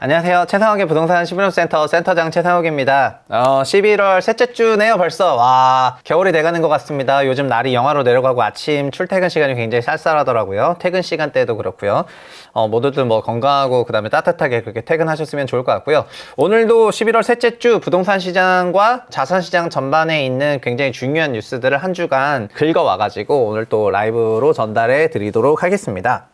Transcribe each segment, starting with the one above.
안녕하세요. 최상욱의 부동산 신부름센터 센터장 최상욱입니다. 11월 셋째 주네요 벌써. 와, 겨울이 돼가는 것 같습니다. 요즘 날이 영하로 내려가고 아침 출퇴근 시간이 굉장히 쌀쌀하더라고요. 퇴근 시간대도 그렇고요. 모두들 뭐 건강하고 그 다음에 따뜻하게 그렇게 퇴근하셨으면 좋을 것 같고요. 오늘도 11월 셋째 주 부동산 시장과 자산 시장 전반에 있는 굉장히 중요한 뉴스들을 한 주간 긁어와가지고 오늘 또 라이브로 전달해 드리도록 하겠습니다.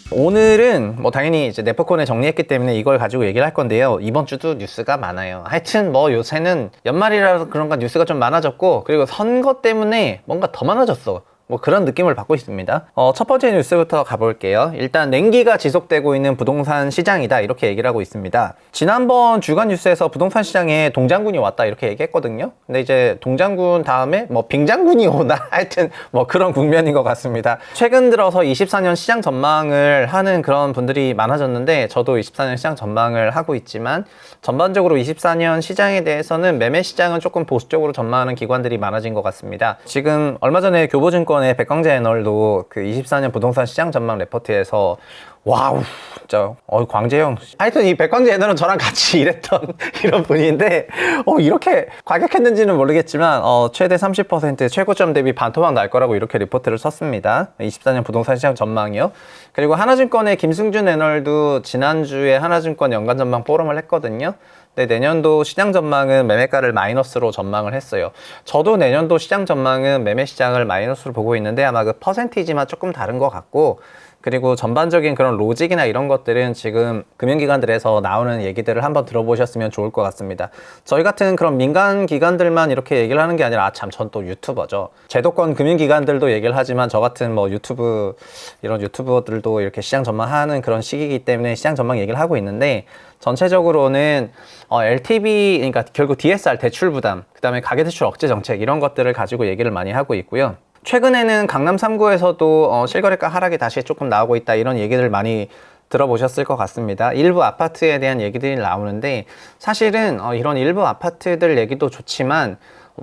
오늘은 뭐 당연히 이제 네포콘에 정리했기 때문에 이걸 가지고 얘기를 할 건데요. 이번 주도 뉴스가 많아요. 하여튼 뭐 요새는 연말이라서 그런가 뉴스가 좀 많아졌고, 그리고 선거 때문에 뭔가 더 많아졌어. 뭐 그런 느낌을 받고 있습니다. 첫 번째 뉴스부터 가볼게요. 일단 냉기가 지속되고 있는 부동산 시장이다, 이렇게 얘기를 하고 있습니다. 지난번 주간 뉴스에서 부동산 시장에 동장군이 왔다 이렇게 얘기했거든요. 근데 이제 동장군 다음에 뭐 빙장군이 오나 하여튼 뭐 그런 국면인 것 같습니다. 최근 들어서 24년 시장 전망을 하는 그런 분들이 많아졌는데, 저도 24년 시장 전망을 하고 있지만 전반적으로 24년 시장에 대해서는 매매 시장은 조금 보수적으로 전망하는 기관들이 많아진 것 같습니다. 지금 얼마 전에 교보증권 백광재 애널도 그 24년 부동산 시장 전망 레포트에서 와우 진짜 광재형, 하여튼 이 백광재 애널은 저랑 같이 일했던 이런 분인데 이렇게 과격했는지는 모르겠지만 최대 30% 최고점 대비 반토막 날 거라고 이렇게 리포트를 썼습니다. 24년 부동산 시장 전망이요. 그리고 하나증권의 김승준 애널도 지난주에 하나증권 연간 전망 포럼을 했거든요. 네, 내년도 시장 전망은 매매가를 마이너스로 전망을 했어요. 저도 내년도 시장 전망은 매매 시장을 마이너스로 보고 있는데 아마 그 퍼센티지만 조금 다른 것 같고, 그리고 전반적인 그런 로직이나 이런 것들은 지금 금융기관들에서 나오는 얘기들을 한번 들어보셨으면 좋을 것 같습니다. 저희 같은 그런 민간 기관들만 이렇게 얘기를 하는 게 아니라, 전 또 유튜버죠. 제도권 금융기관들도 얘기를 하지만 저 같은 뭐 이런 유튜버들도 이렇게 시장 전망하는 그런 시기이기 때문에 시장 전망 얘기를 하고 있는데, 전체적으로는 LTV, 그러니까 결국 DSR 대출 부담, 그 다음에 가계대출 억제 정책, 이런 것들을 가지고 얘기를 많이 하고 있고요. 최근에는 강남 3구에서도 실거래가 하락이 다시 조금 나오고 있다, 이런 얘기들 많이 들어보셨을 것 같습니다. 일부 아파트에 대한 얘기들이 나오는데, 사실은 이런 일부 아파트들 얘기도 좋지만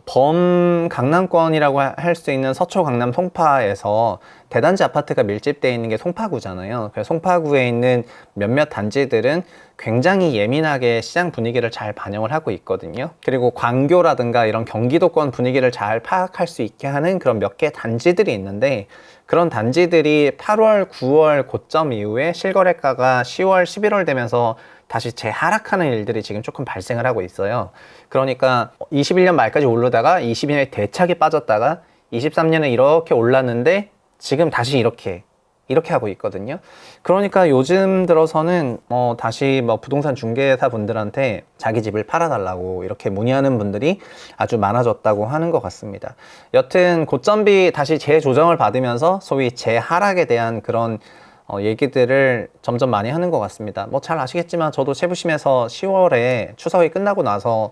범강남권이라고 할 수 있는 서초 강남 송파에서 대단지 아파트가 밀집되어 있는 게 송파구잖아요. 그래서 송파구에 있는 몇몇 단지들은 굉장히 예민하게 시장 분위기를 잘 반영을 하고 있거든요. 그리고 광교라든가 이런 경기도권 분위기를 잘 파악할 수 있게 하는 그런 몇 개 단지들이 있는데, 그런 단지들이 8월, 9월 고점 이후에 실거래가가 10월, 11월 되면서 다시 재하락하는 일들이 지금 조금 발생을 하고 있어요. 그러니까 21년 말까지 오르다가 22년에 대차게 빠졌다가 23년에 이렇게 올랐는데 지금 다시 이렇게 하고 있거든요. 그러니까 요즘 들어서는 다시 부동산 중개사 분들한테 자기 집을 팔아달라고 이렇게 문의하는 분들이 아주 많아졌다고 하는 것 같습니다. 여튼 고점비 다시 재조정을 받으면서 소위 재하락에 대한 그런 얘기들을 점점 많이 하는 것 같습니다. 잘 아시겠지만 저도 채부심에서 10월에 추석이 끝나고 나서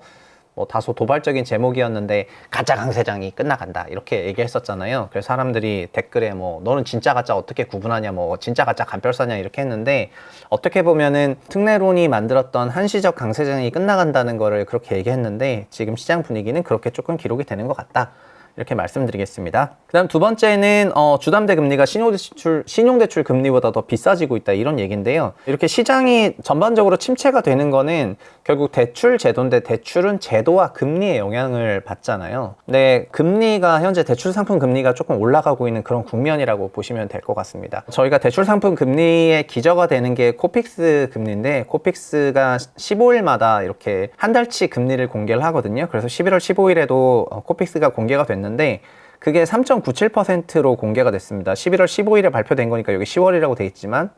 다소 도발적인 제목이었는데 가짜 강세장이 끝나간다 이렇게 얘기했었잖아요. 그래서 사람들이 댓글에 너는 진짜 가짜 어떻게 구분하냐, 진짜 가짜 간별사냐 이렇게 했는데, 어떻게 보면은 특례론이 만들었던 한시적 강세장이 끝나간다는 거를 그렇게 얘기했는데, 지금 시장 분위기는 그렇게 조금 기록이 되는 것 같다, 이렇게 말씀드리겠습니다. 그 다음 두 번째는 주담대 금리가 신용대출 금리보다 더 비싸지고 있다, 이런 얘기인데요. 이렇게 시장이 전반적으로 침체가 되는 거는 결국 대출 제도인데, 대출은 제도와 금리에 영향을 받잖아요. 근데 금리가 현재 대출 상품 금리가 조금 올라가고 있는 그런 국면이라고 보시면 될 것 같습니다. 저희가 대출 상품 금리의 기저가 되는 게 코픽스 금리인데, 코픽스가 15일마다 이렇게 한 달치 금리를 공개를 하거든요. 그래서 11월 15일에도 코픽스가 공개가 됐는데 그게 3.97%로 공개가 됐습니다. 11월 15일에 발표된 거니까 여기 10월이라고 돼 있지만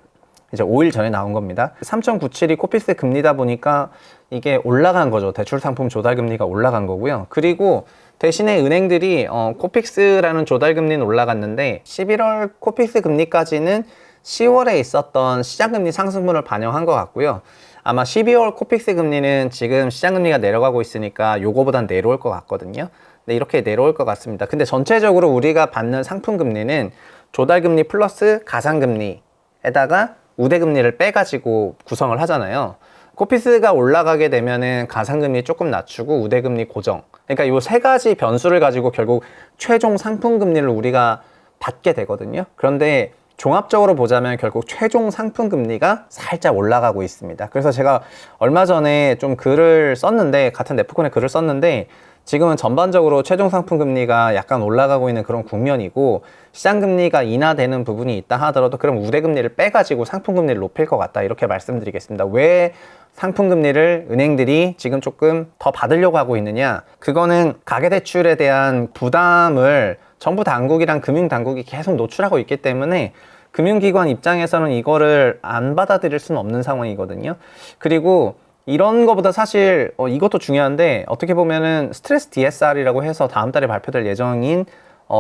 이제 5일 전에 나온 겁니다. 3.97이 코픽스 금리다 보니까 이게 올라간 거죠. 대출 상품 조달 금리가 올라간 거고요. 그리고 대신에 은행들이 코픽스라는 조달 금리는 올라갔는데 11월 코픽스 금리까지는 10월에 있었던 시장금리 상승분을 반영한 것 같고요. 아마 12월 코픽스 금리는 지금 시장금리가 내려가고 있으니까 요거보단 내려올 것 같거든요. 네, 이렇게 내려올 것 같습니다. 근데 전체적으로 우리가 받는 상품 금리는 조달금리 플러스 가상금리에다가 우대금리를 빼가지고 구성을 하잖아요. 코피스가 올라가게 되면은 가상금리 조금 낮추고 우대금리 고정. 그러니까 이 세 가지 변수를 가지고 결국 최종 상품금리를 우리가 받게 되거든요. 그런데 종합적으로 보자면 결국 최종 상품금리가 살짝 올라가고 있습니다. 그래서 제가 얼마 전에 좀 글을 썼는데, 같은 네프콘에 글을 썼는데, 지금은 전반적으로 최종 상품금리가 약간 올라가고 있는 그런 국면이고, 시장금리가 인하되는 부분이 있다 하더라도 그럼 우대금리를 빼가지고 상품금리를 높일 것 같다, 이렇게 말씀드리겠습니다. 왜 상품금리를 은행들이 지금 조금 더 받으려고 하고 있느냐, 그거는 가계대출에 대한 부담을 정부 당국이랑 금융당국이 계속 노출하고 있기 때문에 금융기관 입장에서는 이거를 안 받아들일 수는 없는 상황이거든요. 그리고 이런 거보다 사실 이것도 중요한데, 어떻게 보면은 스트레스 DSR이라고 해서 다음 달에 발표될 예정인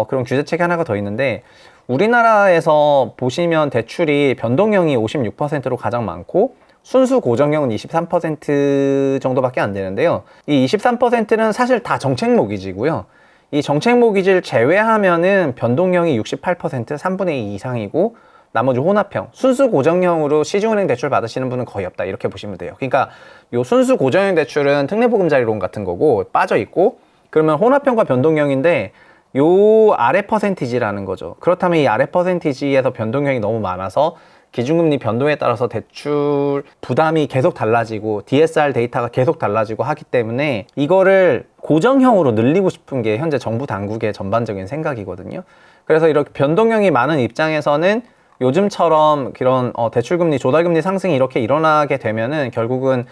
그런 규제책이 하나가 더 있는데, 우리나라에서 보시면 대출이 변동형이 56%로 가장 많고 순수 고정형은 23% 정도밖에 안 되는데요. 이 23%는 사실 다 정책모기지고요. 이 정책모기지를 제외하면은 변동형이 68%, 3분의 2 이상이고, 나머지 혼합형, 순수 고정형으로 시중은행 대출 받으시는 분은 거의 없다, 이렇게 보시면 돼요. 그러니까 요 순수 고정형 대출은 특례보금자리론 같은 거고 빠져 있고, 그러면 혼합형과 변동형인데 요 아래 퍼센티지라는 거죠. 그렇다면 이 아래 퍼센티지에서 변동형이 너무 많아서 기준금리 변동에 따라서 대출 부담이 계속 달라지고 DSR 데이터가 계속 달라지고 하기 때문에 이거를 고정형으로 늘리고 싶은 게 현재 정부 당국의 전반적인 생각이거든요. 그래서 이렇게 변동형이 많은 입장에서는 요즘처럼 그런 대출금리, 조달금리 상승이 이렇게 일어나게 되면은 결국은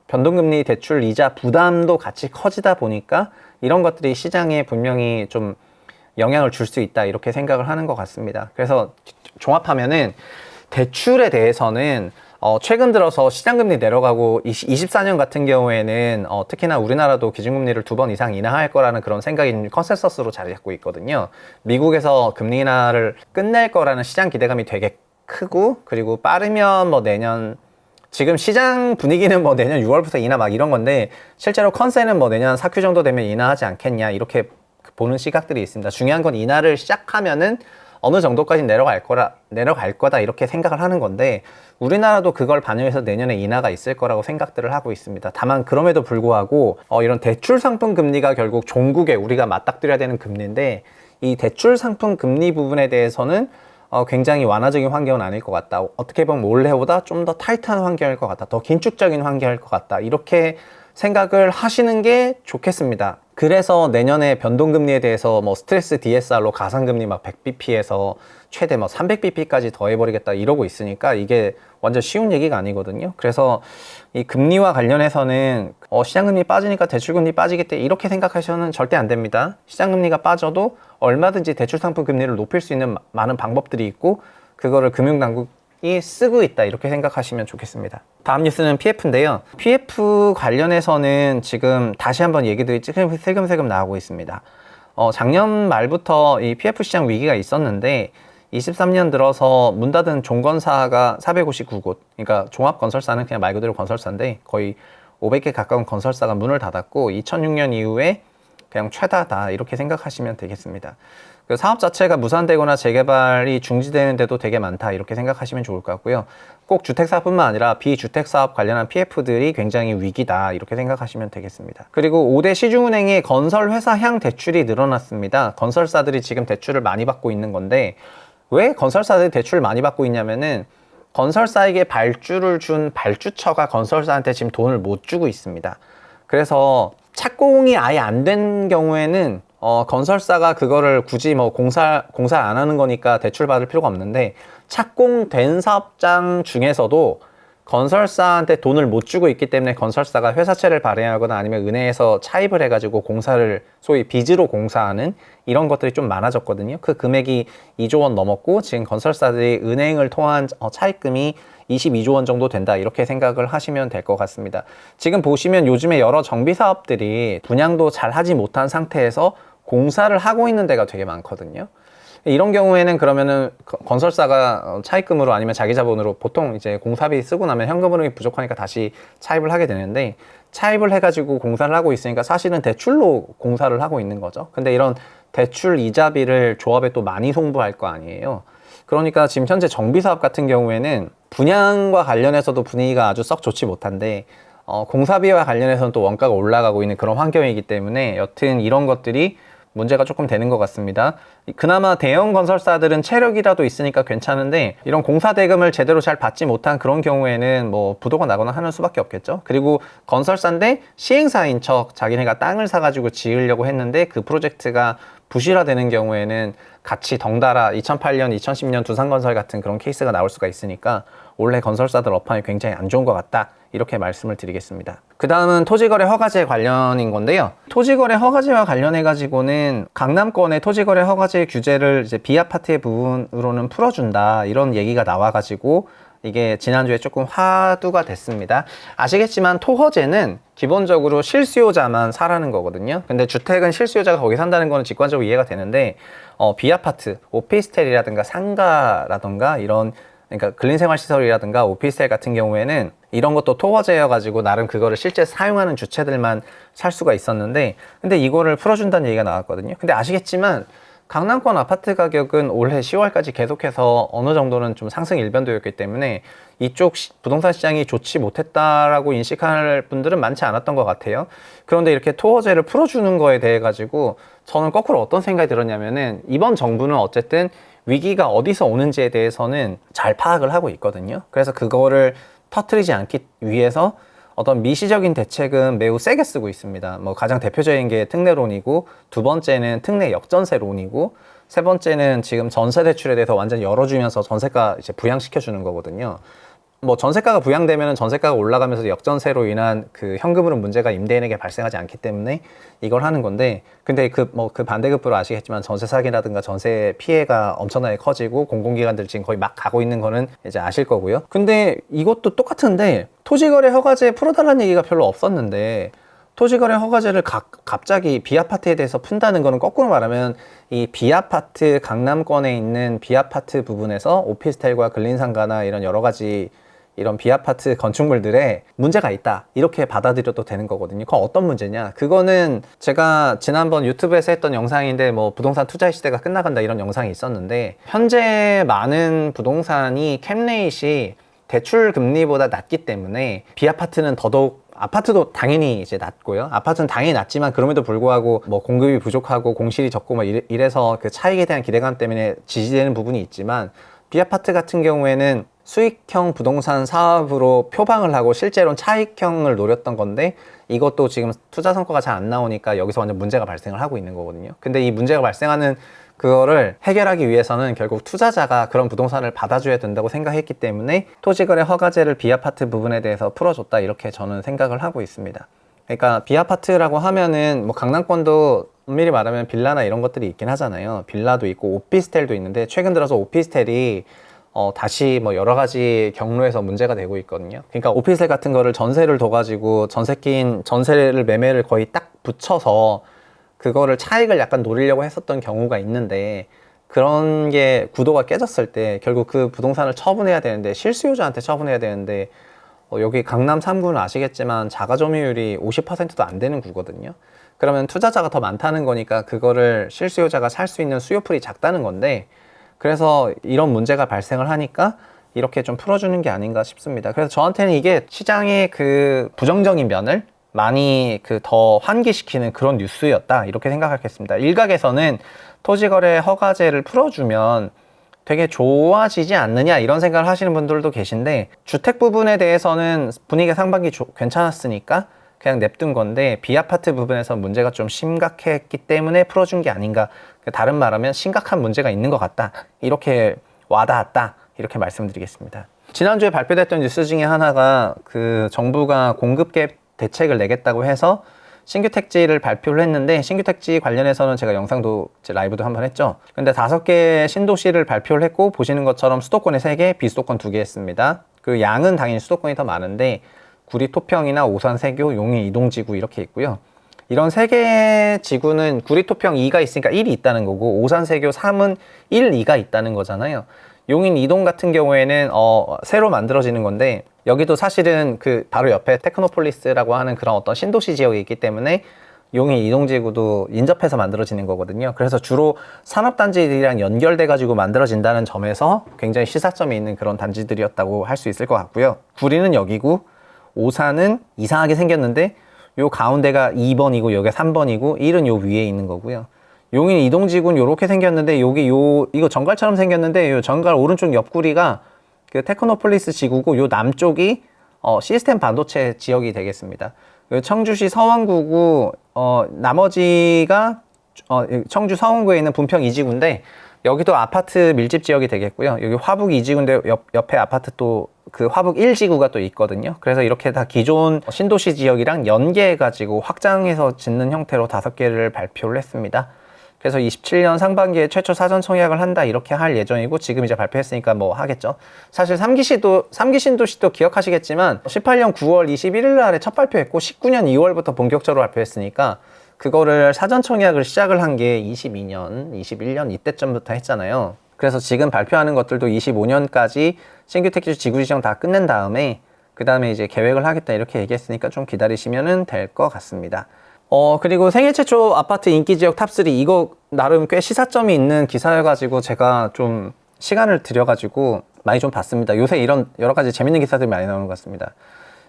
변동금리 대출 이자 부담도 같이 커지다 보니까 이런 것들이 시장에 분명히 좀 영향을 줄 수 있다, 이렇게 생각을 하는 것 같습니다. 그래서 종합하면은 대출에 대해서는 최근 들어서 시장금리 내려가고 24년 같은 경우에는 특히나 우리나라도 기준금리를 2번 이상 인하할 거라는 그런 생각이 컨센서스로 자리 잡고 있거든요. 미국에서 금리 인하를 끝낼 거라는 시장 기대감이 되게 크고, 그리고 빠르면 뭐 내년, 지금 시장 분위기는 뭐 내년 6월부터 인하 막 이런 건데, 실제로 컨센은 뭐 내년 4Q 정도 되면 인하하지 않겠냐, 이렇게 보는 시각들이 있습니다. 중요한 건 인하를 시작하면은 어느 정도까지 내려갈 거다, 이렇게 생각을 하는 건데, 우리나라도 그걸 반영해서 내년에 인하가 있을 거라고 생각들을 하고 있습니다. 다만 그럼에도 불구하고 이런 대출 상품 금리가 결국 종국에 우리가 맞닥뜨려야 되는 금리인데, 이 대출 상품 금리 부분에 대해서는 굉장히 완화적인 환경은 아닐 것 같다. 어떻게 보면 올해보다 좀 더 타이트한 환경일 것 같다. 더 긴축적인 환경일 것 같다. 이렇게 생각을 하시는 게 좋겠습니다. 그래서 내년에 변동금리에 대해서 뭐 스트레스 DSR로 가상금리 막 100bp에서 최대 뭐 300bp까지 더해버리겠다 이러고 있으니까 이게 완전 쉬운 얘기가 아니거든요. 그래서 이 금리와 관련해서는 시장금리 빠지니까 대출금리 빠지겠다, 이렇게 생각하셔는 절대 안 됩니다. 시장금리가 빠져도 얼마든지 대출상품 금리를 높일 수 있는 많은 방법들이 있고, 그거를 금융당국이 쓰고 있다, 이렇게 생각하시면 좋겠습니다. 다음 뉴스는 PF인데요. PF 관련해서는 지금 다시 한번 얘기들이 세금세금 나오고 있습니다. 작년 말부터 이 PF 시장 위기가 있었는데 23년 들어서 문 닫은 종건사가 459곳, 그러니까 종합건설사는 그냥 말 그대로 건설사인데 거의 500개 가까운 건설사가 문을 닫았고, 2006년 이후에 그냥 최다다, 이렇게 생각하시면 되겠습니다. 그 사업 자체가 무산되거나 재개발이 중지되는 데도 되게 많다, 이렇게 생각하시면 좋을 것 같고요. 꼭 주택사뿐만 아니라 비주택사업 관련한 PF들이 굉장히 위기다, 이렇게 생각하시면 되겠습니다. 그리고 5대 시중은행의 건설회사향 대출이 늘어났습니다. 건설사들이 지금 대출을 많이 받고 있는 건데, 왜 건설사들이 대출을 많이 받고 있냐면은 건설사에게 발주를 준 발주처가 건설사한테 지금 돈을 못 주고 있습니다. 그래서 착공이 아예 안 된 경우에는 건설사가 그거를 굳이 뭐 공사를 안 하는 거니까 대출 받을 필요가 없는데, 착공된 사업장 중에서도 건설사한테 돈을 못 주고 있기 때문에 건설사가 회사채를 발행하거나 아니면 은행에서 차입을 해가지고 공사를 소위 빚으로 공사하는 이런 것들이 좀 많아졌거든요. 그 금액이 2조 원 넘었고, 지금 건설사들이 은행을 통한 차입금이 22조 원 정도 된다, 이렇게 생각을 하시면 될 것 같습니다. 지금 보시면 요즘에 여러 정비 사업들이 분양도 잘 하지 못한 상태에서 공사를 하고 있는 데가 되게 많거든요. 이런 경우에는 그러면은 건설사가 차입금으로 아니면 자기 자본으로 보통 이제 공사비 쓰고 나면 현금 흐름이 부족하니까 다시 차입을 하게 되는데, 차입을 해가지고 공사를 하고 있으니까 사실은 대출로 공사를 하고 있는 거죠. 근데 이런 대출 이자비를 조합에 또 많이 송부할 거 아니에요. 그러니까 지금 현재 정비사업 같은 경우에는 분양과 관련해서도 분위기가 아주 썩 좋지 못한데 공사비와 관련해서는 또 원가가 올라가고 있는 그런 환경이기 때문에 여튼 이런 것들이 문제가 조금 되는 것 같습니다. 그나마 대형 건설사들은 체력이라도 있으니까 괜찮은데 이런 공사 대금을 제대로 잘 받지 못한 그런 경우에는 뭐 부도가 나거나 하는 수밖에 없겠죠. 그리고 건설사인데 시행사인 척 자기네가 땅을 사가지고 지으려고 했는데 그 프로젝트가 부실화되는 경우에는 같이 덩달아 2008년, 2010년 두산건설 같은 그런 케이스가 나올 수가 있으니까 올해 건설사들 업황이 굉장히 안 좋은 것 같다, 이렇게 말씀을 드리겠습니다. 그 다음은 토지거래 허가제 관련인 건데요. 토지거래 허가제와 관련해 가지고는 강남권의 토지거래 허가제 규제를 이제 비아파트의 부분으로는 풀어준다, 이런 얘기가 나와 가지고 이게 지난주에 조금 화두가 됐습니다. 아시겠지만 토허제는 기본적으로 실수요자만 사라는 거거든요. 근데 주택은 실수요자가 거기 산다는 거는 직관적으로 이해가 되는데 비아파트, 오피스텔이라든가 상가라든가 이런, 그러니까 근린생활시설이라든가 오피스텔 같은 경우에는 이런 것도 토허제여가지고 나름 그거를 실제 사용하는 주체들만 살 수가 있었는데, 근데 이거를 풀어준다는 얘기가 나왔거든요. 근데 아시겠지만 강남권 아파트 가격은 올해 10월까지 계속해서 어느 정도는 좀 상승 일변도였기 때문에 이쪽 부동산 시장이 좋지 못했다라고 인식할 분들은 많지 않았던 것 같아요. 그런데 이렇게 토어제를 풀어주는 거에 대해 가지고 저는 거꾸로 어떤 생각이 들었냐면은 이번 정부는 어쨌든 위기가 어디서 오는지에 대해서는 잘 파악을 하고 있거든요. 그래서 그거를 터뜨리지 않기 위해서 어떤 미시적인 대책은 매우 세게 쓰고 있습니다. 뭐 가장 대표적인 게 특례론이고, 두 번째는 특례 역전세론이고, 세 번째는 지금 전세 대출에 대해서 완전히 열어주면서 전세가 이제 부양시켜 주는 거거든요. 뭐 전세가가 부양되면 전세가가 올라가면서 역전세로 인한 그 현금흐름 문제가 임대인에게 발생하지 않기 때문에 이걸 하는 건데, 근데 그 반대급부로 아시겠지만 전세 사기라든가 전세 피해가 엄청나게 커지고 공공기관들 지금 거의 막 가고 있는 거는 이제 아실 거고요. 근데 이것도 똑같은데 토지거래 허가제 풀어달라는 얘기가 별로 없었는데 토지거래 허가제를 갑자기 비아파트에 대해서 푼다는 거는 거꾸로 말하면 이 비아파트, 강남권에 있는 비아파트 부분에서 오피스텔과 근린상가나 이런 여러 가지 이런 비아파트 건축물들에 문제가 있다, 이렇게 받아들여도 되는 거거든요. 그건 어떤 문제냐? 그거는 제가 지난번 유튜브에서 했던 영상인데 뭐 부동산 투자의 시대가 끝나간다 이런 영상이 있었는데, 현재 많은 부동산이 캡레이트이 대출 금리보다 낮기 때문에 비아파트는 더더욱, 아파트도 당연히 이제 낮고요. 아파트는 당연히 낮지만 그럼에도 불구하고 뭐 공급이 부족하고 공실이 적고 뭐 이래서 그 차익에 대한 기대감 때문에 지지되는 부분이 있지만, 비아파트 같은 경우에는 수익형 부동산 사업으로 표방을 하고 실제로는 차익형을 노렸던 건데 이것도 지금 투자 성과가 잘 안 나오니까 여기서 완전 문제가 발생을 하고 있는 거거든요. 근데 이 문제가 발생하는 그거를 해결하기 위해서는 결국 투자자가 그런 부동산을 받아줘야 된다고 생각했기 때문에 토지거래 허가제를 비아파트 부분에 대해서 풀어줬다, 이렇게 저는 생각을 하고 있습니다. 그러니까 비아파트라고 하면은 뭐 강남권도 엄밀히 말하면 빌라나 이런 것들이 있긴 하잖아요. 빌라도 있고 오피스텔도 있는데 최근 들어서 오피스텔이 다시 뭐 여러 가지 경로에서 문제가 되고 있거든요. 그러니까 오피스텔 같은 거를 전세를 둬가지고 전세를 매매를 거의 딱 붙여서 그거를 차익을 약간 노리려고 했었던 경우가 있는데, 그런 게 구도가 깨졌을 때 결국 그 부동산을 처분해야 되는데, 실수요자한테 처분해야 되는데 여기 강남 3구는 아시겠지만 자가 점유율이 50%도 안 되는 구거든요. 그러면 투자자가 더 많다는 거니까 그거를 실수요자가 살 수 있는 수요풀이 작다는 건데, 그래서 이런 문제가 발생을 하니까 이렇게 좀 풀어주는 게 아닌가 싶습니다. 그래서 저한테는 이게 시장의 그 부정적인 면을 많이 더 환기시키는 그런 뉴스였다, 이렇게 생각하겠습니다. 일각에서는 토지거래 허가제를 풀어주면 되게 좋아지지 않느냐 이런 생각을 하시는 분들도 계신데, 주택 부분에 대해서는 분위기가 상반기 괜찮았으니까 그냥 냅둔 건데 비아파트 부분에서 문제가 좀 심각했기 때문에 풀어준 게 아닌가, 다른 말하면 심각한 문제가 있는 것 같다, 이렇게 와닿았다, 이렇게 말씀드리겠습니다. 지난주에 발표됐던 뉴스 중에 하나가 그 정부가 공급갭 대책을 내겠다고 해서 신규 택지를 발표를 했는데, 신규 택지 관련해서는 제가 영상도 라이브도 한번 했죠. 근데 5개 신도시를 발표를 했고, 보시는 것처럼 수도권에 3개, 비수도권 2개 했습니다. 그 양은 당연히 수도권이 더 많은데 구리 토평이나 오산 세교, 용인 이동지구 이렇게 있고요. 이런 3개 지구는 구리 토평 2가 있으니까 1이 있다는 거고, 오산 세교 3은 1, 2가 있다는 거잖아요. 용인 이동 같은 경우에는 새로 만들어지는 건데, 여기도 사실은 그 바로 옆에 테크노폴리스라고 하는 그런 어떤 신도시 지역이 있기 때문에 용인 이동지구도 인접해서 만들어지는 거거든요. 그래서 주로 산업단지들이랑 연결돼 가지고 만들어진다는 점에서 굉장히 시사점이 있는 그런 단지들이었다고 할 수 있을 것 같고요. 구리는 여기고, 오산은 이상하게 생겼는데 요 가운데가 2번이고 여기가 3번이고 1은 요 위에 있는 거고요. 용인 이동지구는 요렇게 생겼는데 여기 이거 정갈처럼 생겼는데 요 정갈 오른쪽 옆구리가 그 테크노폴리스 지구고, 요 남쪽이 시스템 반도체 지역이 되겠습니다. 청주시 서원구고, 나머지가 청주 서원구에 있는 분평 2지구인데 여기도 아파트 밀집 지역이 되겠고요. 여기 화북 2지구인데 옆에 아파트 또 그 화북 1지구가 또 있거든요. 그래서 이렇게 다 기존 신도시 지역이랑 연계해가지고 확장해서 짓는 형태로 5개를 발표를 했습니다. 그래서 27년 상반기에 최초 사전 청약을 한다 이렇게 할 예정이고, 지금 이제 발표했으니까 뭐 하겠죠. 사실 3기 신도시도 기억하시겠지만 18년 9월 21일 날에 첫 발표했고 19년 2월부터 본격적으로 발표했으니까 그거를 사전 청약을 시작을 한 게 22년, 21년 이때쯤부터 했잖아요. 그래서 지금 발표하는 것들도 25년까지 신규 택지 지구 지정 다 끝낸 다음에 그 다음에 이제 계획을 하겠다 이렇게 얘기했으니까 좀 기다리시면 될 것 같습니다. 그리고 생애 최초 아파트 인기 지역 탑3, 이거 나름 꽤 시사점이 있는 기사여가지고 제가 좀 시간을 들여가지고 많이 좀 봤습니다. 요새 이런 여러 가지 재밌는 기사들이 많이 나오는 것 같습니다.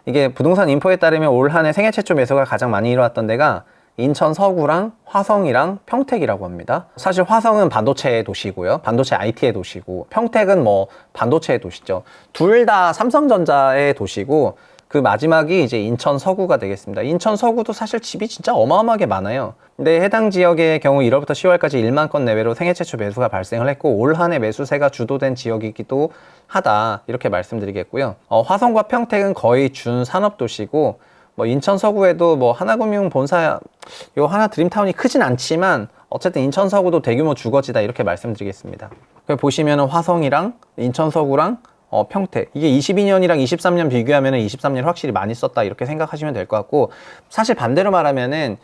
이게 부동산 인포에 따르면 올 한 해 생애 최초 매수가 가장 많이 일어났던 데가 인천 서구랑 화성이랑 평택이라고 합니다. 사실 화성은 반도체의 도시고요. 반도체 IT의 도시고, 평택은 뭐 반도체의 도시죠. 둘 다 삼성전자의 도시고, 그 마지막이 이제 인천 서구가 되겠습니다. 인천 서구도 사실 집이 진짜 어마어마하게 많아요. 근데 해당 지역의 경우 1월부터 10월까지 1만 건 내외로 생애 최초 매수가 발생을 했고, 올 한 해 매수세가 주도된 지역이기도 하다 이렇게 말씀드리겠고요. 화성과 평택은 거의 준산업도시고, 뭐 인천 서구에도 뭐 하나금융 본사, 요 하나 드림타운이 크진 않지만 어쨌든 인천 서구도 대규모 주거지다 이렇게 말씀드리겠습니다. 보시면은 화성이랑 인천 서구랑 평택, 이게 22년이랑 23년 비교하면은 23년 확실히 많이 썼다 이렇게 생각하시면 될 것 같고, 사실 반대로 말하면은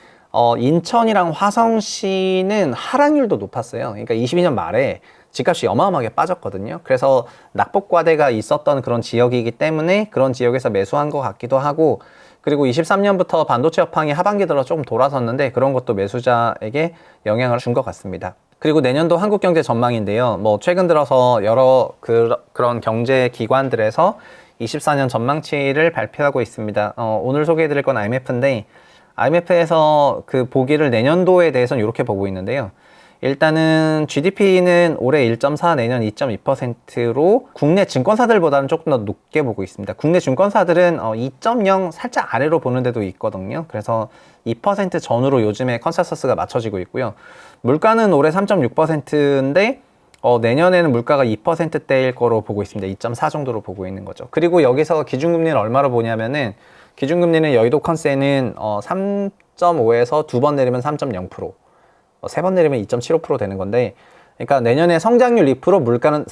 인천이랑 화성시는 하락률도 높았어요. 그러니까 22년 말에 집값이 어마어마하게 빠졌거든요. 그래서 낙폭과대가 있었던 그런 지역이기 때문에 그런 지역에서 매수한 것 같기도 하고, 그리고 23년부터 반도체 업황이 하반기 들어 조금 돌아섰는데 그런 것도 매수자에게 영향을 준 것 같습니다. 그리고 내년도 한국 경제 전망인데요. 뭐 최근 들어서 여러 그런 경제 기관들에서 24년 전망치를 발표하고 있습니다. 오늘 소개해드릴 건 IMF인데, IMF에서 그 보기를 내년도에 대해서는 이렇게 보고 있는데요. 일단은 GDP는 올해 1.4, 내년 2.2%로 국내 증권사들보다는 조금 더 높게 보고 있습니다. 국내 증권사들은 2.0 살짝 아래로 보는 데도 있거든요. 그래서 2% 전후로 요즘에 컨센서스가 맞춰지고 있고요. 물가는 올해 3.6%인데 내년에는 물가가 2%대일 거로 보고 있습니다. 2.4 정도로 보고 있는 거죠. 그리고 여기서 기준금리는 얼마로 보냐면은, 기준금리는 여의도 컨센은 3.5에서 두 번 내리면 3.0%, 세 번 내리면 2.75% 되는 건데, 그러니까 내년에 성장률 2%, 물가는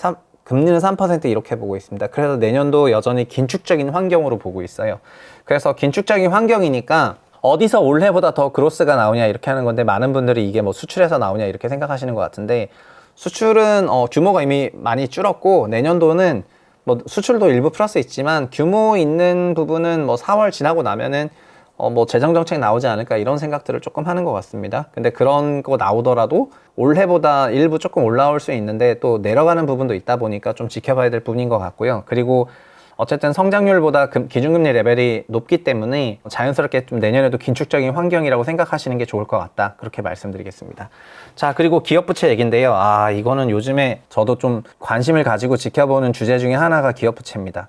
금리는 3% 이렇게 보고 있습니다. 그래서 내년도 여전히 긴축적인 환경으로 보고 있어요. 그래서 긴축적인 환경이니까 어디서 올해보다 더 그로스가 나오냐 이렇게 하는 건데, 많은 분들이 이게 뭐 수출에서 나오냐 이렇게 생각하시는 것 같은데, 수출은 규모가 이미 많이 줄었고, 내년도는 뭐 수출도 일부 플러스 있지만 규모 있는 부분은 뭐 4월 지나고 나면은 뭐 재정정책 나오지 않을까 이런 생각들을 조금 하는 것 같습니다. 근데 그런 거 나오더라도 올해보다 일부 조금 올라올 수 있는데 또 내려가는 부분도 있다 보니까 좀 지켜봐야 될 부분인 것 같고요. 그리고 어쨌든 성장률보다 기준금리 레벨이 높기 때문에 자연스럽게 좀 내년에도 긴축적인 환경이라고 생각하시는 게 좋을 것 같다, 그렇게 말씀드리겠습니다. 자, 그리고 기업부채 얘기인데요. 이거는 요즘에 저도 좀 관심을 가지고 지켜보는 주제 중에 하나가 기업부채입니다.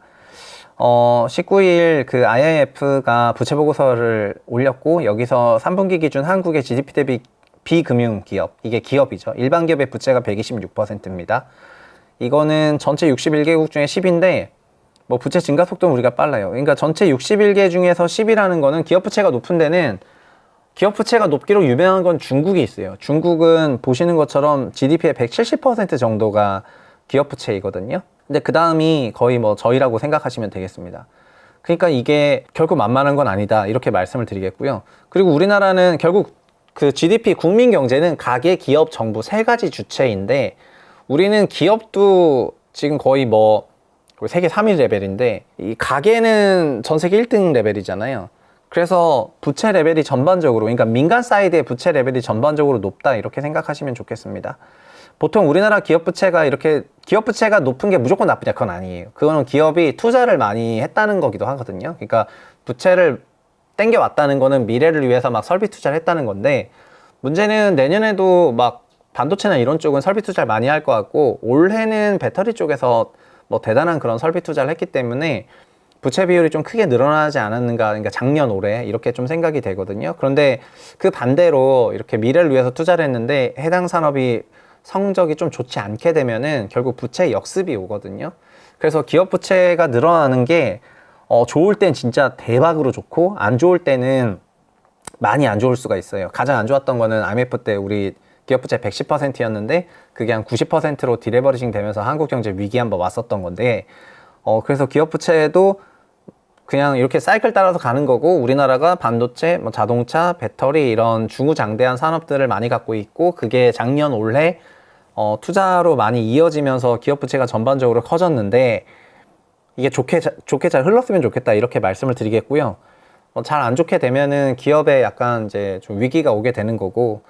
19일 그 IMF가 부채 보고서를 올렸고, 여기서 3분기 기준 한국의 GDP 대비 비금융 기업, 이게 기업이죠. 일반 기업의 부채가 126%입니다. 이거는 전체 61개국 중에 10인데 뭐 부채 증가 속도는 우리가 빨라요. 그러니까 전체 61개 중에서 10이라는 거는 기업 부채가 높은 데는, 기업 부채가 높기로 유명한 건 중국이 있어요. 중국은 보시는 것처럼 GDP의 170% 정도가 기업 부채이거든요. 근데 그 다음이 거의 뭐 저희라고 생각하시면 되겠습니다. 그러니까 이게 결코 만만한 건 아니다, 이렇게 말씀을 드리겠고요. 그리고 우리나라는 결국 그 GDP, 국민 경제는 가계, 기업, 정부 세 가지 주체인데, 우리는 기업도 지금 거의 뭐 세계 3위 레벨인데, 이 가계는 전 세계 1등 레벨이잖아요. 그래서 부채 레벨이 전반적으로, 그러니까 민간 사이드의 부채 레벨이 전반적으로 높다 이렇게 생각하시면 좋겠습니다. 보통 우리나라 기업 부채가 이렇게, 기업 부채가 높은 게 무조건 나쁘냐, 그건 아니에요. 그거는 기업이 투자를 많이 했다는 거기도 하거든요. 그러니까 부채를 땡겨왔다는 거는 미래를 위해서 막 설비 투자를 했다는 건데, 문제는 내년에도 막 반도체나 이런 쪽은 설비 투자를 많이 할 것 같고, 올해는 배터리 쪽에서 뭐 대단한 그런 설비 투자를 했기 때문에 부채 비율이 좀 크게 늘어나지 않았는가, 그러니까 작년 올해 이렇게 좀 생각이 되거든요. 그런데 그 반대로 이렇게 미래를 위해서 투자를 했는데 해당 산업이 성적이 좀 좋지 않게 되면은 결국 부채 역습이 오거든요. 그래서 기업 부채가 늘어나는 게 좋을 땐 진짜 대박으로 좋고, 안 좋을 때는 많이 안 좋을 수가 있어요. 가장 안 좋았던 거는 IMF 때 우리 기업 부채 110%였는데 그게 한 90%로 디레버리징 되면서 한국 경제 위기 한번 왔었던 건데, 그래서 기업 부채도 그냥 이렇게 사이클 따라서 가는 거고, 우리나라가 반도체, 뭐 자동차, 배터리 이런 중후장대한 산업들을 많이 갖고 있고, 그게 작년 올해 투자로 많이 이어지면서 기업 부채가 전반적으로 커졌는데, 이게 좋게 잘 흘렀으면 좋겠다 이렇게 말씀을 드리겠고요. 잘 안 좋게 되면은 기업에 약간 이제 좀 위기가 오게 되는 거고,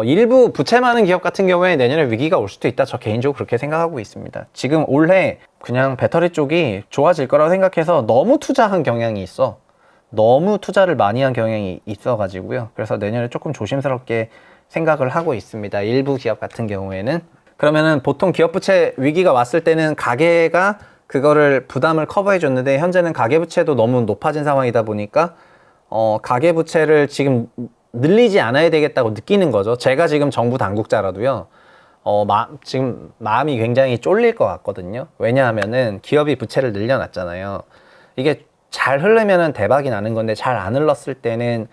일부 부채 많은 기업 같은 경우에 내년에 위기가 올 수도 있다, 저 개인적으로 그렇게 생각하고 있습니다. 지금 올해 그냥 배터리 쪽이 좋아질 거라고 생각해서 너무 투자한 경향이 있어. 너무 투자를 많이 한 경향이 있어 가지고요. 그래서 내년에 조금 조심스럽게 생각을 하고 있습니다. 일부 기업 같은 경우에는. 그러면은 보통 기업 부채 위기가 왔을 때는 가계가 그거를 부담을 커버해 줬는데, 현재는 가계 부채도 너무 높아진 상황이다 보니까 가계 부채를 지금 늘리지 않아야 되겠다고 느끼는 거죠. 제가 지금 정부 당국자라도요, 지금 마음이 굉장히 쫄릴 것 같거든요. 왜냐하면은 기업이 부채를 늘려놨잖아요. 이게 잘 흐르면은 대박이 나는 건데, 잘 안 흘렀을 때는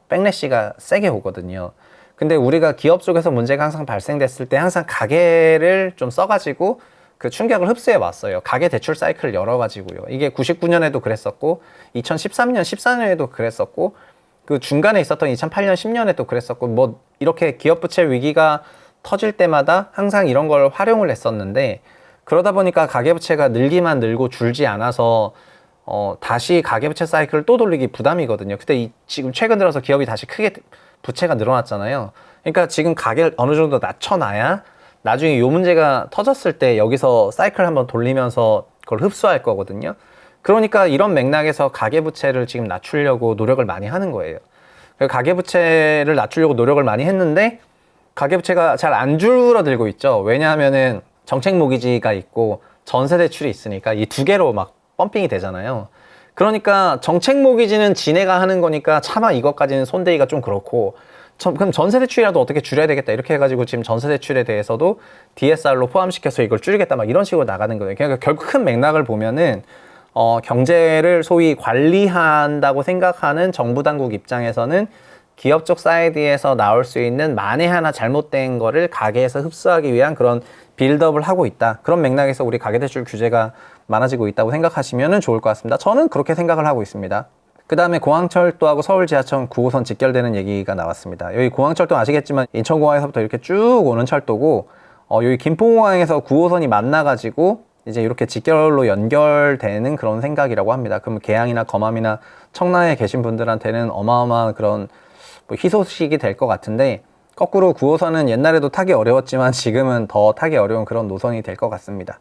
백래시가 세게 오거든요. 근데 우리가 기업 쪽에서 문제가 항상 발생됐을 때 항상 가계를 좀 써가지고 그 충격을 흡수해 왔어요. 가계 대출 사이클을 열어가지고요. 이게 99년에도 그랬었고, 2013년, 14년에도 그랬었고, 그 중간에 있었던 2008년, 10년에도 그랬었고, 뭐 이렇게 기업 부채 위기가 터질 때마다 항상 이런 걸 활용을 했었는데, 그러다 보니까 가계부채가 늘기만 늘고 줄지 않아서 다시 가계부채 사이클을 또 돌리기 부담이거든요. 근데 지금 최근 들어서 기업이 다시 크게 부채가 늘어났잖아요. 그러니까 지금 가계를 어느 정도 낮춰놔야 나중에 요 문제가 터졌을 때 여기서 사이클 한번 돌리면서 그걸 흡수할 거거든요. 그러니까 이런 맥락에서 가계부채를 지금 낮추려고 노력을 많이 하는 거예요. 가계부채를 낮추려고 노력을 많이 했는데 가계부채가 잘 안 줄어들고 있죠. 왜냐하면은 정책모기지가 있고 전세대출이 있으니까 이 두 개로 막 펌핑이 되잖아요. 그러니까 정책모기지는 지네가 하는 거니까 차마 이것까지는 손대기가 좀 그렇고, 그럼 전세대출이라도 어떻게 줄여야 되겠다 이렇게 해가지고 지금 전세대출에 대해서도 DSR로 포함시켜서 이걸 줄이겠다 막 이런 식으로 나가는 거예요. 그러니까 결국 큰 맥락을 보면은 경제를 소위 관리한다고 생각하는 정부 당국 입장에서는 기업 쪽 사이드에서 나올 수 있는 만에 하나 잘못된 거를 가계에서 흡수하기 위한 그런 빌드업을 하고 있다. 그런 맥락에서 우리 가계대출 규제가 많아지고 있다고 생각하시면 좋을 것 같습니다. 저는 그렇게 생각을 하고 있습니다. 그 다음에 공항철도하고 서울지하철 9호선 직결되는 얘기가 나왔습니다. 여기 공항철도 아시겠지만 인천공항에서부터 이렇게 쭉 오는 철도고, 여기 김포공항에서 9호선이 만나가지고 이제 이렇게 직결로 연결되는 그런 생각이라고 합니다. 그러면 계양이나 검암이나 청라에 계신 분들한테는 어마어마한 그런 뭐 희소식이 될 것 같은데, 거꾸로 9호선은 옛날에도 타기 어려웠지만 지금은 더 타기 어려운 그런 노선이 될 것 같습니다.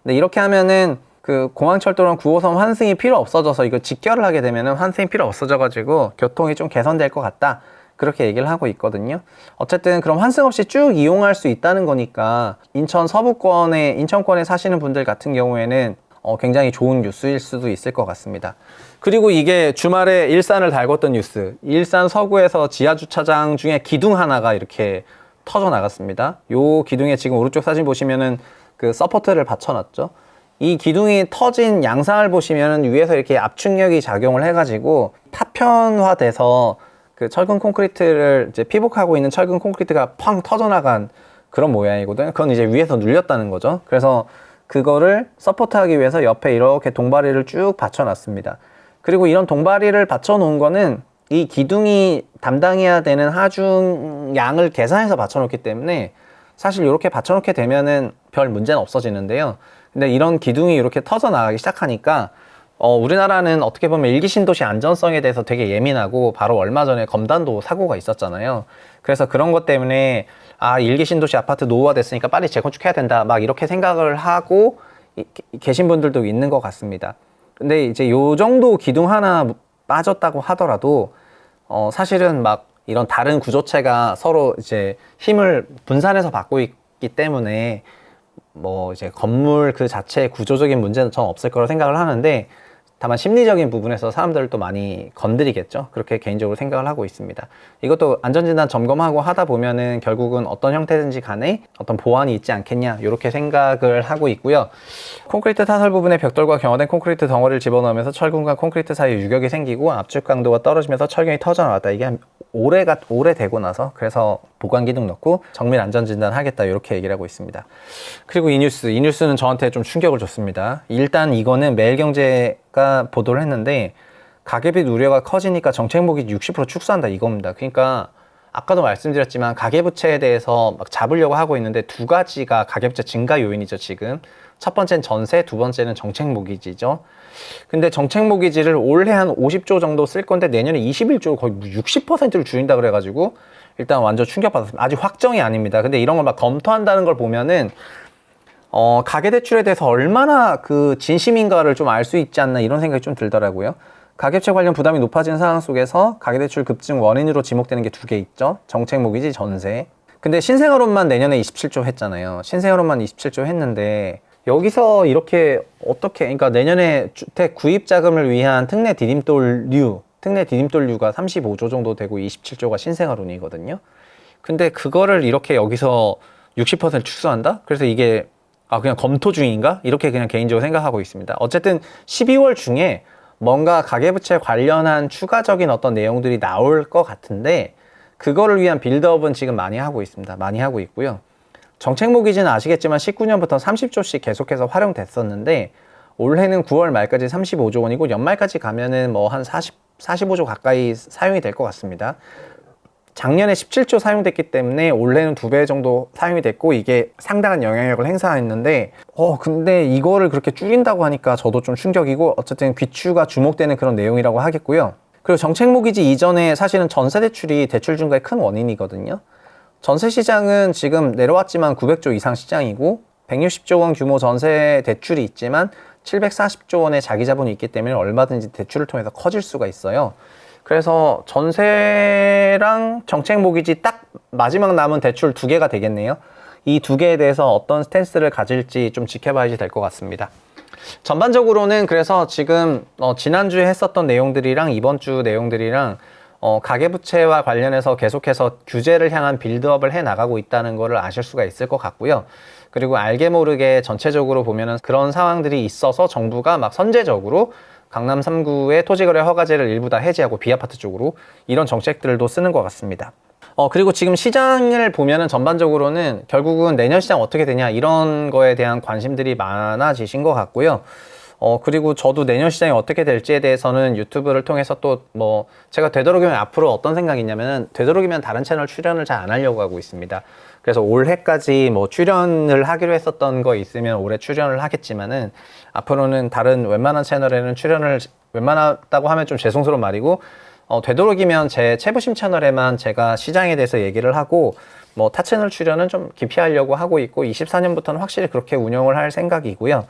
근데 이렇게 하면은 그 공항철도랑 9호선 환승이 필요 없어져서, 이거 직결을 하게 되면은 환승이 필요 없어져가지고 교통이 좀 개선될 것 같다, 그렇게 얘기를 하고 있거든요. 어쨌든 그럼 환승 없이 쭉 이용할 수 있다는 거니까 인천 서부권에, 인천권에 사시는 분들 같은 경우에는 굉장히 좋은 뉴스일 수도 있을 것 같습니다. 그리고 이게 주말에 일산을 달궜던 뉴스, 일산 서구에서 지하주차장 중에 기둥 하나가 이렇게 터져 나갔습니다. 요 기둥에 지금 오른쪽 사진 보시면은 그 서포트를 받쳐놨죠. 이 기둥이 터진 양상을 보시면은 위에서 이렇게 압축력이 작용을 해가지고 파편화돼서 그 철근 콘크리트를 이제 피복하고 있는 철근 콘크리트가 펑 터져나간 그런 모양이거든요. 그건 이제 위에서 눌렸다는 거죠. 그래서 그거를 서포트하기 위해서 옆에 이렇게 동바리를 쭉 받쳐놨습니다. 그리고 이런 동바리를 받쳐놓은 거는 이 기둥이 담당해야 되는 하중 양을 계산해서 받쳐놓기 때문에 사실 이렇게 받쳐놓게 되면은 별 문제는 없어지는데요. 근데 이런 기둥이 이렇게 터져 나가기 시작하니까 우리나라는 어떻게 보면 일기 신도시 안전성에 대해서 되게 예민하고 바로 얼마 전에 검단도 사고가 있었잖아요. 그래서 그런 것 때문에 일기 신도시 아파트 노후화 됐으니까 빨리 재건축해야 된다 막 이렇게 생각을 하고 계신 분들도 있는 것 같습니다. 근데 이제 요 정도 기둥 하나 빠졌다고 하더라도 사실은 막 이런 다른 구조체가 서로 이제 힘을 분산해서 받고 있기 때문에 뭐 이제 건물 그 자체의 구조적인 문제는 전 없을 거라고 생각을 하는데, 다만 심리적인 부분에서 사람들을 또 많이 건드리겠죠. 그렇게 개인적으로 생각을 하고 있습니다. 이것도 안전진단 점검하고 하다 보면은 결국은 어떤 형태든지 간에 어떤 보완이 있지 않겠냐 이렇게 생각을 하고 있고요. 콘크리트 타설 부분에 벽돌과 경화된 콘크리트 덩어리를 집어넣으면서 철근과 콘크리트 사이에 유격이 생기고 압축 강도가 떨어지면서 철근이 터져나왔다. 이게 한 오래되고 나서 그래서 보관 기둥 넣고 정밀 안전 진단 하겠다 이렇게 얘기를 하고 있습니다. 그리고 이 뉴스는 저한테 좀 충격을 줬습니다. 일단 이거는 매일경제가 보도를 했는데 가계빚 우려가 커지니까 정책모기지 60% 축소한다 이겁니다. 그러니까 아까도 말씀드렸지만 가계부채에 대해서 막 잡으려고 하고 있는데 두 가지가 가계부채 증가 요인이죠. 지금 첫 번째는 전세, 두 번째는 정책모기지죠. 근데 정책모기지를 올해 한 50조 정도 쓸 건데 내년에 21조, 거의 60%를 줄인다 그래가지고 일단 완전 충격받았습니다. 아직 확정이 아닙니다. 근데 이런 걸 막 검토한다는 걸 보면은 가계대출에 대해서 얼마나 그 진심인가를 좀 알 수 있지 않나 이런 생각이 좀 들더라고요. 가계부채 관련 부담이 높아진 상황 속에서 가계대출 급증 원인으로 지목되는 게 두 개 있죠. 정책모기지, 전세. 근데 신생아론만 내년에 27조 했잖아요. 신생아론만 27조 했는데 여기서 이렇게 어떻게, 그러니까 내년에 주택 구입 자금을 위한 특례 디딤돌류가 35조 정도 되고 27조가 신생아론이거든요. 근데 그거를 이렇게 여기서 60% 축소한다? 그래서 이게 그냥 검토 중인가? 이렇게 그냥 개인적으로 생각하고 있습니다. 어쨌든 12월 중에 뭔가 가계부채 관련한 추가적인 어떤 내용들이 나올 것 같은데 그거를 위한 빌드업은 지금 많이 하고 있습니다. 많이 하고 있고요. 정책모기지는 아시겠지만 19년부터 30조씩 계속해서 활용됐었는데 올해는 9월 말까지 35조 원이고 연말까지 가면은 뭐 한 45조 가까이 사용이 될 것 같습니다. 작년에 17조 사용됐기 때문에 올해는 2배 정도 사용이 됐고 이게 상당한 영향력을 행사했는데 근데 이거를 그렇게 줄인다고 하니까 저도 좀 충격이고 어쨌든 귀추가 주목되는 그런 내용이라고 하겠고요. 그리고 정책모기지 이전에 사실은 전세대출이 대출 증가의 큰 원인이거든요. 전세 시장은 지금 내려왔지만 900조 이상 시장이고 160조 원 규모 전세 대출이 있지만 740조 원의 자기 자본이 있기 때문에 얼마든지 대출을 통해서 커질 수가 있어요. 그래서 전세랑 정책모기지 딱 마지막 남은 대출 두 개가 되겠네요. 이 두 개에 대해서 어떤 스탠스를 가질지 좀 지켜봐야지 될 것 같습니다. 전반적으로는 그래서 지금 지난주에 했었던 내용들이랑 이번 주 내용들이랑 가계부채와 관련해서 계속해서 규제를 향한 빌드업을 해 나가고 있다는 것을 아실 수가 있을 것 같고요. 그리고 알게 모르게 전체적으로 보면은 그런 상황들이 있어서 정부가 막 선제적으로 강남 3구의 토지거래 허가제를 일부 다 해제하고 비아파트 쪽으로 이런 정책들도 쓰는 것 같습니다. 그리고 지금 시장을 보면은 전반적으로는 결국은 내년 시장 어떻게 되냐 이런 거에 대한 관심들이 많아지신 것 같고요. 그리고 저도 내년 시장이 어떻게 될지에 대해서는 유튜브를 통해서 또 뭐 제가 되도록이면 앞으로 어떤 생각이 있냐면은 되도록이면 다른 채널 출연을 잘 안 하려고 하고 있습니다. 그래서 올해까지 뭐 출연을 하기로 했었던 거 있으면 올해 출연을 하겠지만은 앞으로는 다른 웬만한 채널에는 출연을 웬만하다고 하면 좀 죄송스러운 말이고 되도록이면 제 채부심 채널에만 제가 시장에 대해서 얘기를 하고 뭐 타 채널 출연은 좀 기피하려고 하고 있고 24년부터는 확실히 그렇게 운영을 할 생각이고요.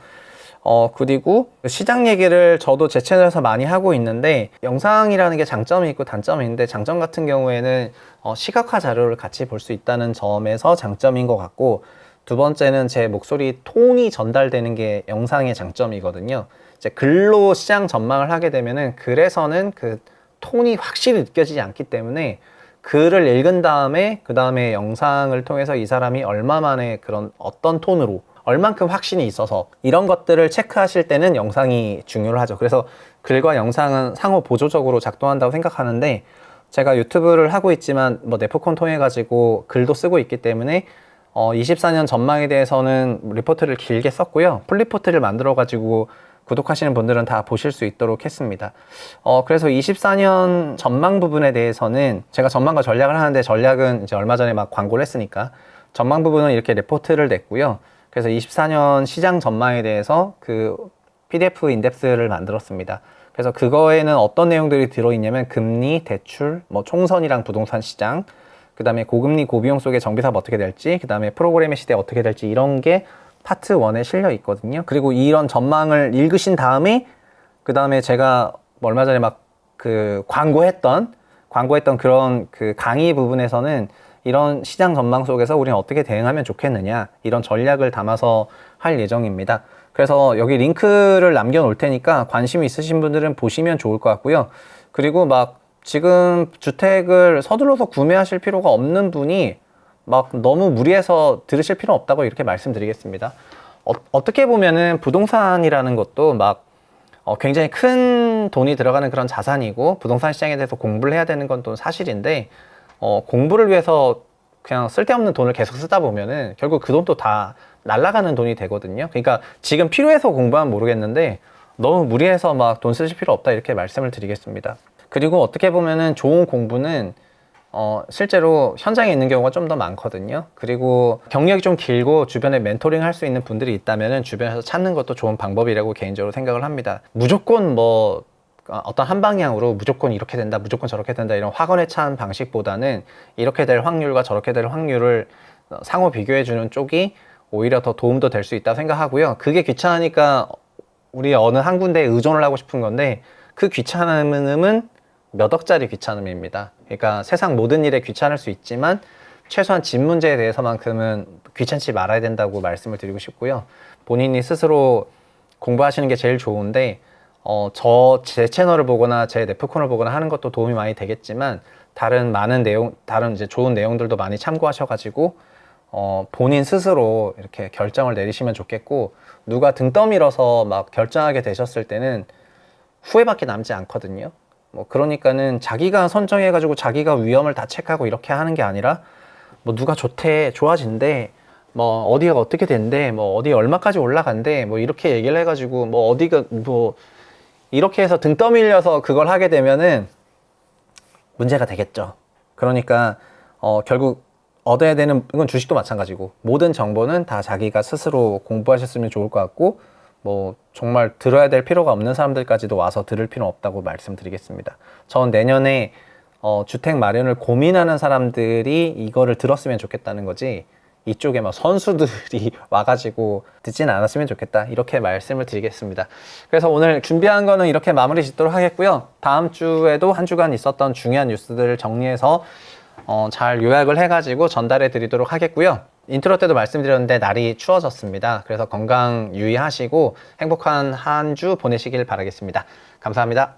그리고 시장 얘기를 저도 제 채널에서 많이 하고 있는데 영상이라는 게 장점이 있고 단점이 있는데 장점 같은 경우에는 시각화 자료를 같이 볼 수 있다는 점에서 장점인 것 같고 두 번째는 제 목소리 톤이 전달되는 게 영상의 장점이거든요. 이제 글로 시장 전망을 하게 되면은 글에서는 그 톤이 확실히 느껴지지 않기 때문에 글을 읽은 다음에 그 다음에 영상을 통해서 이 사람이 얼마 만에 그런 어떤 톤으로 얼만큼 확신이 있어서 이런 것들을 체크하실 때는 영상이 중요를 하죠. 그래서 글과 영상은 상호 보조적으로 작동한다고 생각하는데 제가 유튜브를 하고 있지만 뭐 네프콘 통해 가지고 글도 쓰고 있기 때문에 24년 전망에 대해서는 리포트를 길게 썼고요. 풀리포트를 만들어 가지고 구독하시는 분들은 다 보실 수 있도록 했습니다. 그래서 24년 전망 부분에 대해서는 제가 전망과 전략을 하는데 전략은 이제 얼마 전에 막 광고를 했으니까 전망 부분은 이렇게 리포트를 냈고요. 그래서 24년 시장 전망에 대해서 그 PDF 인덱스를 만들었습니다. 그래서 그거에는 어떤 내용들이 들어있냐면 금리, 대출, 뭐 총선이랑 부동산 시장, 그 다음에 고금리 고비용 속의 정비사업 어떻게 될지, 그 다음에 프로그램의 시대 어떻게 될지 이런 게 파트 1에 실려 있거든요. 그리고 이런 전망을 읽으신 다음에 그 다음에 제가 얼마 전에 막 그 광고했던 그런 그 강의 부분에서는 이런 시장 전망 속에서 우리는 어떻게 대응하면 좋겠느냐 이런 전략을 담아서 할 예정입니다. 그래서 여기 링크를 남겨 놓을 테니까 관심 있으신 분들은 보시면 좋을 것 같고요. 그리고 막 지금 주택을 서둘러서 구매하실 필요가 없는 분이 막 너무 무리해서 들으실 필요 없다고 이렇게 말씀드리겠습니다. 어떻게 보면은 부동산이라는 것도 막 굉장히 큰 돈이 들어가는 그런 자산이고 부동산 시장에 대해서 공부를 해야 되는 건 또 사실인데 공부를 위해서 그냥 쓸데없는 돈을 계속 쓰다 보면은 결국 그 돈도 다 날아가는 돈이 되거든요. 그러니까 지금 필요해서 공부하면 모르겠는데 너무 무리해서 막 돈 쓰실 필요 없다 이렇게 말씀을 드리겠습니다. 그리고 어떻게 보면은 좋은 공부는 실제로 현장에 있는 경우가 좀 더 많거든요. 그리고 경력이 좀 길고 주변에 멘토링 할 수 있는 분들이 있다면 주변에서 찾는 것도 좋은 방법이라고 개인적으로 생각을 합니다. 무조건 뭐 어떤 한 방향으로 무조건 이렇게 된다, 무조건 저렇게 된다 이런 확언에 찬 방식보다는 이렇게 될 확률과 저렇게 될 확률을 상호 비교해 주는 쪽이 오히려 더 도움도 될 수 있다고 생각하고요. 그게 귀찮으니까 우리 어느 한 군데에 의존을 하고 싶은 건데 그 귀찮음은 몇 억짜리 귀찮음입니다. 그러니까 세상 모든 일에 귀찮을 수 있지만 최소한 집 문제에 대해서만큼은 귀찮지 말아야 된다고 말씀을 드리고 싶고요. 본인이 스스로 공부하시는 게 제일 좋은데 제 채널을 보거나 제 네프콘을 보거나 하는 것도 도움이 많이 되겠지만 다른 이제 좋은 내용들도 많이 참고하셔가지고 본인 스스로 이렇게 결정을 내리시면 좋겠고 누가 등 떠밀어서 막 결정하게 되셨을 때는 후회밖에 남지 않거든요. 뭐 그러니까는 자기가 선정해가지고 자기가 위험을 다 체크하고 이렇게 하는 게 아니라 뭐 누가 좋아진대 뭐 어디가 어떻게 된대 뭐 어디 얼마까지 올라간대 뭐 이렇게 얘기를 해가지고 뭐 어디가 뭐 이렇게 해서 등 떠밀려서 그걸 하게 되면은 문제가 되겠죠. 그러니까 결국 얻어야 되는 건 주식도 마찬가지고 모든 정보는 다 자기가 스스로 공부하셨으면 좋을 것 같고 뭐 정말 들어야 될 필요가 없는 사람들까지도 와서 들을 필요는 없다고 말씀드리겠습니다. 전 내년에 주택 마련을 고민하는 사람들이 이거를 들었으면 좋겠다는 거지 이쪽에 막 선수들이 와가지고 듣진 않았으면 좋겠다 이렇게 말씀을 드리겠습니다. 그래서 오늘 준비한 거는 이렇게 마무리 짓도록 하겠고요. 다음 주에도 한 주간 있었던 중요한 뉴스들을 정리해서 잘 요약을 해가지고 전달해 드리도록 하겠고요. 인트로 때도 말씀드렸는데 날이 추워졌습니다. 그래서 건강 유의하시고 행복한 한 주 보내시길 바라겠습니다. 감사합니다.